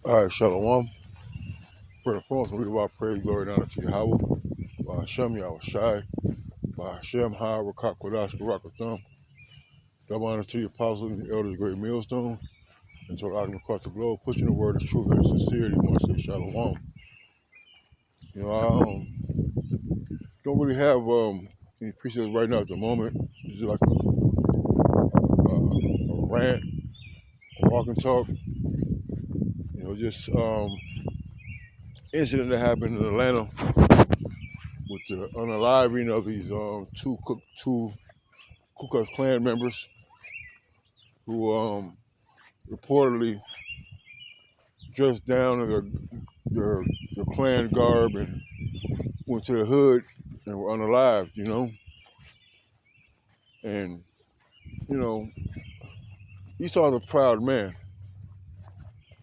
All right, Shalom. For the first, we give our praise, glory, and honor to Yahweh. By Hashem, Yahweh Shai. By Hashem, Ha, Rakak, Wadash, Barakatham. Double honors to the apostles and the elders of the great millstone. And to the argument across the globe, pushing the word of truth and sincerity. We want to say Shalom. I don't really have any precepts right now at the moment. This is like a rant, a walk and talk. Just incident that happened in Atlanta with the unaliving of these two Ku Klux Klan members who reportedly dressed down in their Klan garb and went to the hood and were unalived. And, you know, Esau's a proud man,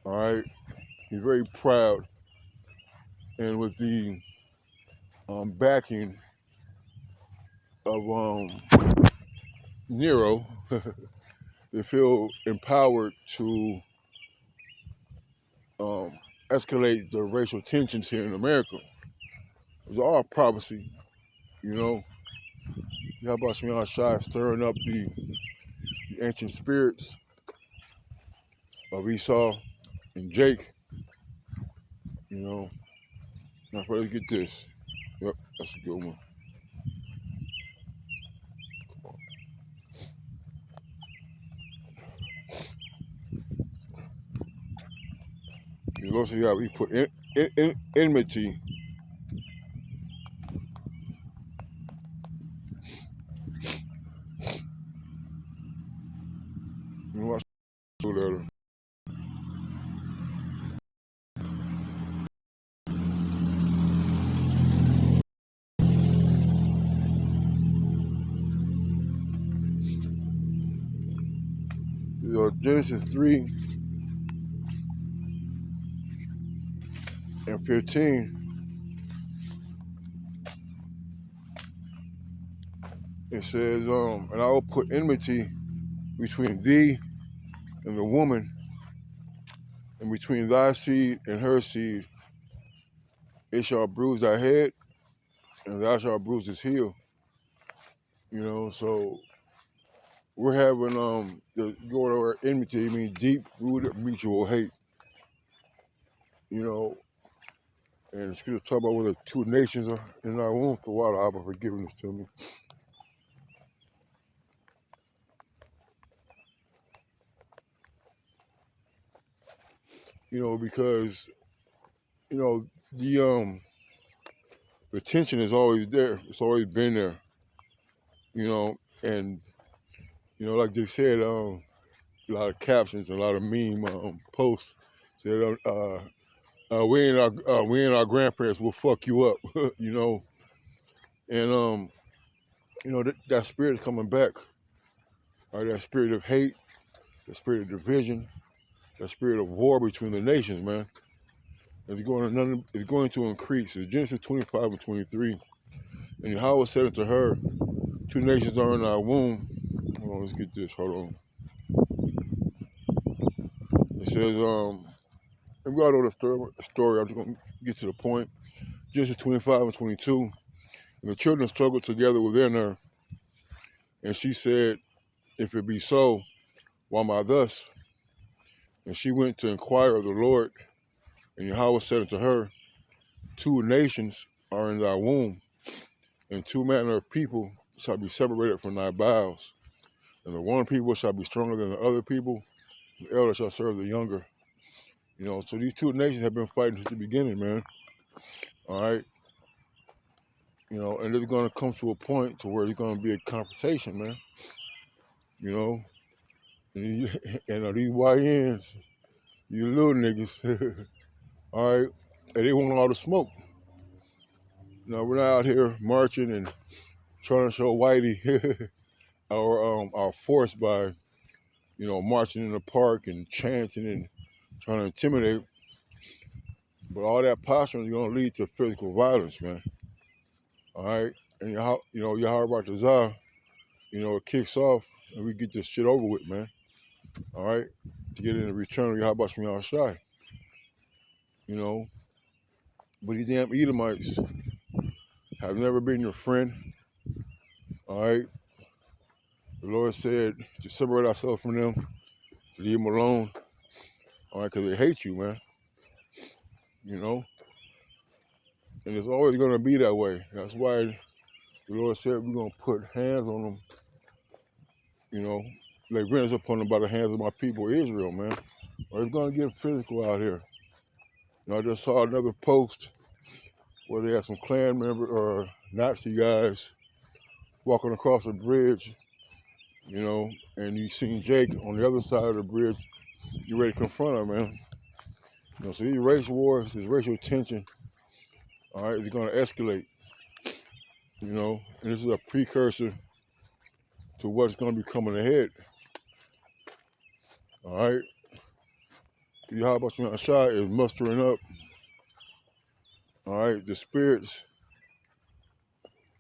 all right? He's very proud. And with the backing of Nero, they feel empowered to escalate the racial tensions here in America. It was all prophecy, you know. Yahweh Shai stirring up the ancient spirits of Esau and Jake, you know. Now, let's get this. Yep, that's a good one. You know, see how he put enmity. You know, watch letter. Genesis 3 and 15. It says, and I will put enmity between thee and the woman, and between thy seed and her seed. It shall bruise thy head, and thou shalt bruise his heel. So we're having the going over enmity. I mean, deep-rooted mutual hate. And it's going to talk about whether two nations are in our womb for a while. Abba forgiving this to me. Because the tension is always there. It's always been there. And like they said, a lot of captions, a lot of meme posts said, we and our grandparents will fuck you up, and that spirit is coming back. All right, that spirit of hate, that spirit of division, that spirit of war between the nations, man. It's going to increase. It's Genesis 25 and 23. And Yahweh said unto her, two nations are in our womb. Hold on, let's get this. Hold on. It says, and we all know the story. I'm just going to get to the point. Genesis 25 and 22. And the children struggled together within her. And she said, if it be so, why am I thus? And she went to inquire of the Lord. And Yahweh said unto her, two nations are in thy womb, and two manner of people shall be separated from thy bowels. And the one people shall be stronger than the other people, the elder shall serve the younger. So these two nations have been fighting since the beginning, man. All right. And it's going to come to a point to where there's going to be a confrontation, man. And these YNs, you little niggas, all right, and they want all the smoke. Now, we're not out here marching and trying to show Whitey our force by, marching in the park and chanting and trying to intimidate. But all that posturing is going to lead to physical violence, man. All right? And, Yahweh Bartazah, it kicks off and we get this shit over with, man. All right? To get in the return of Yahweh Shai. you know. But these damn Edomites have never been your friend. All right. The Lord said to separate ourselves from them, to leave them alone. All right, because they hate you, man. You know. And it's always going to be that way. That's why the Lord said we're going to put hands on them, you know, like vengeance upon them by the hands of my people, Israel, man. Or it's going to get physical out here. You know, I just saw another post where they had some Klan member or Nazi guys walking across a bridge, you know, and you seen Jake on the other side of the bridge. You ready to confront him, man. You know, so these race wars, this racial tension, all right, is going to escalate, you know, and this is a precursor to what's going to be coming ahead, all right. Yahweh Shai is mustering up, all right, the spirits,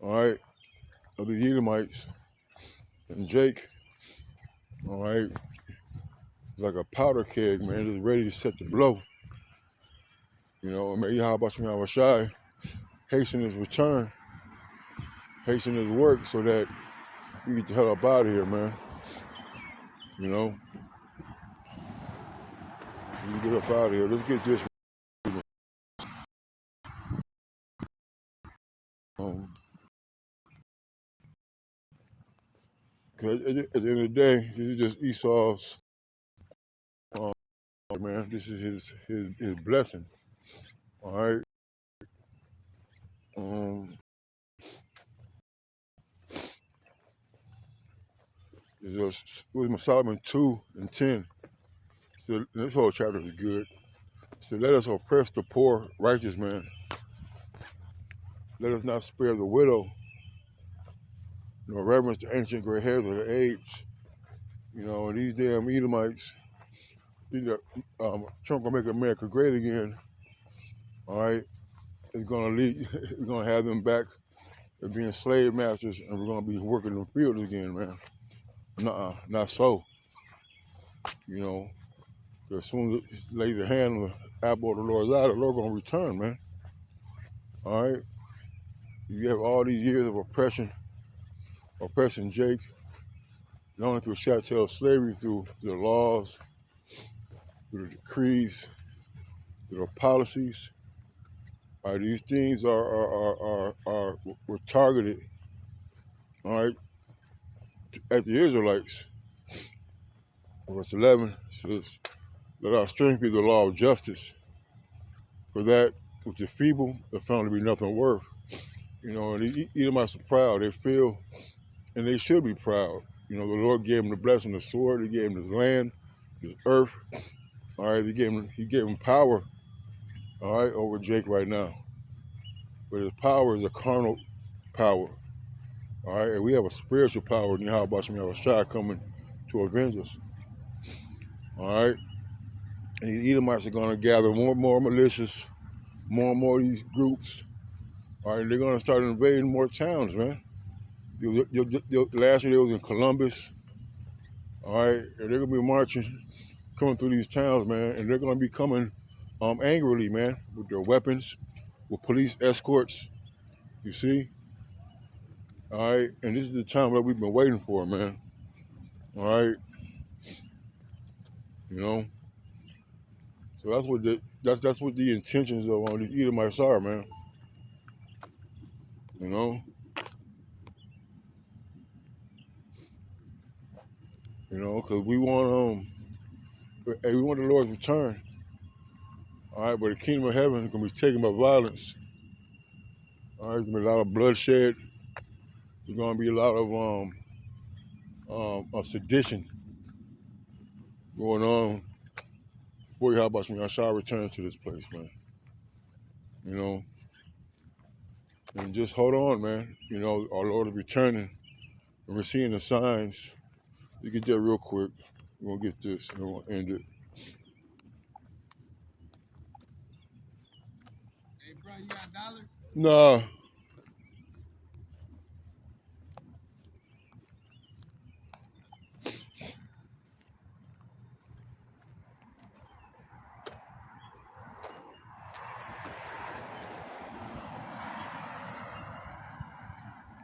all right, of the Edomites, and Jake, all right, is like a powder keg, man, just ready to set the blow, you know. And may Yahweh Shai hasten his return, hasten his work, so that we get the hell up out of here, man. You know, we get up out of here. Let's get this. Cause at the end of the day, this is just Esau's, man. This is his blessing. All right. It was Solomon 2:10. So this whole chapter is good. So let us oppress the poor, righteous man. Let us not spare the widow, nor reverence the ancient gray hairs of the age. You know, and these damn Edomites, Trump gonna make America great again. All right, it's gonna lead. We're gonna have them back as being slave masters, and we're gonna be working in the fields again, man. Nuh-uh, not so. You know, as soon as it lays the hand on the apple of the Lord's eye, the Lord gonna return, man. All right. You have all these years of oppressing Jake, not only through chattel slavery, through the laws, through the decrees, through the policies. All right, these things were targeted, all right, at the Israelites. Verse 11 says, "Let our strength be the law of justice, for that which is feeble is found to be nothing worth." You know, and the Edomites are proud. They feel, and they should be proud. You know, the Lord gave them the blessing of the sword. He gave them his land, his earth. All right, he gave him power, all right, over Jake right now. But his power is a carnal power, all right, and we have a spiritual power in Yahweh Shai coming to avenge us, all right. And the Edomites are going to gather more and more militias, more and more of these groups, all right, and they're going to start invading more towns, man. Last year they was in Columbus, all right, and they're going to be marching, coming through these towns, man, and they're going to be coming angrily, man, with their weapons, with police escorts, you see? All right, and this is the time that we've been waiting for, man. All right, you know. So that's what the intentions of all these Edomites are, man. You know, because we want the Lord's return. All right, but the kingdom of heaven is gonna be taken by violence. All right, there's gonna be a lot of bloodshed. There's gonna be a lot of sedition going on before Yahweh return to this place, man. You know, and just hold on, man. You know, our Lord is returning, and we're seeing the signs. You get that real quick. We're gonna get this and we'll end it. Hey, bro, you got a dollar? Nah.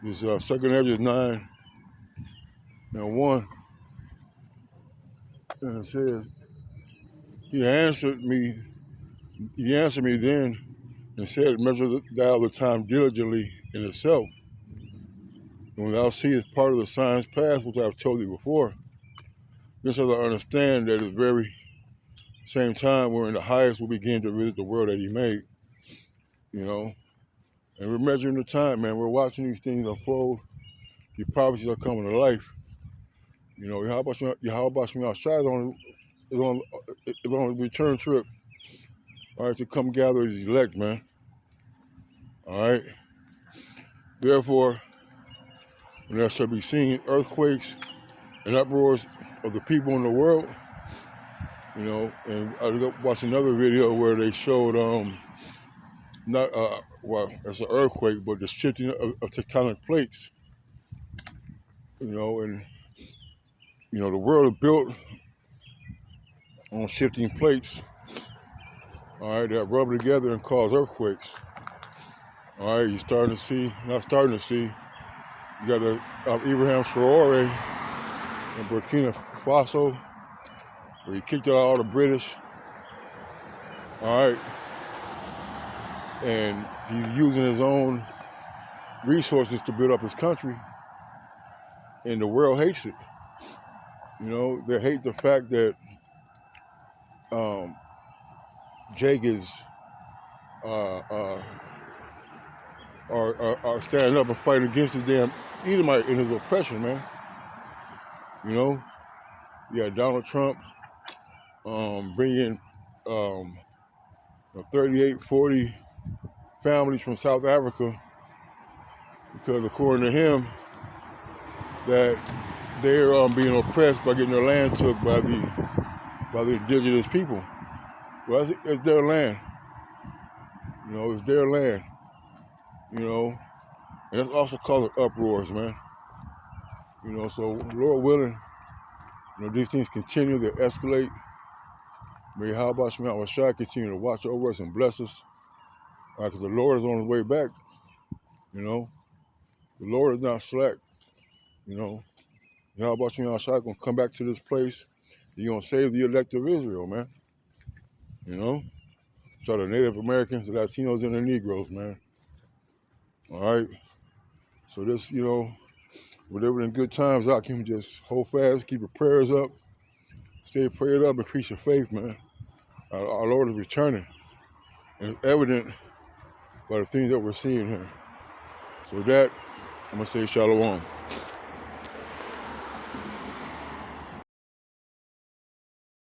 This second Ezra is 9 and 1. And it says, He answered me then and said, Measure thou the time diligently in itself. And when thou seest part of the signs past, which I have told thee before, then shalt thou understand that at the very same time wherein the highest will begin to visit the world that he made. You know? And we're measuring the time, man. We're watching these things unfold. The prophecies are coming to life. You know, Yahweh Shemiyah Shai is on a return trip, all right, to come gather his elect, man. All right. Therefore, when there shall be seen earthquakes and uproars of the people in the world, you know, and I watched another video where they showed well, it's an earthquake, but the shifting of tectonic plates, you know, and you know the world is built on shifting plates, all right, that rub together and cause earthquakes. All right, you got the Ibrahim Traore in Burkina Faso, where he kicked out all the British, all right, and he's using his own resources to build up his country, and the world hates it. You know, they hate the fact that Jake is are standing up and fighting against the damn Edomite in his oppression, man. You know, you got Donald Trump bringing 38, 40 families from South Africa because, according to him, that they're being oppressed by getting their land took by the indigenous people. Well, it's their land. You know, it's their land. You know, and that's also causing uproars, man. You know, so Lord willing, you know, these things continue, they escalate. May Yahweh Shemiyah Shai continue to watch over us and bless us. Because the Lord is on his way back. You know, the Lord is not slack. You know, Yahweh Shemiyah Shai gonna come back to this place. He's gonna save the elect of Israel, man. You know, so the Native Americans, the Latinos, and the Negroes, man. All right. So this, you know, whatever in good times, I can just hold fast, keep your prayers up, stay prayed up, increase your faith, man. Our Lord is returning. And it's evident by the things that we're seeing here. So with that, I'm going to say shalom.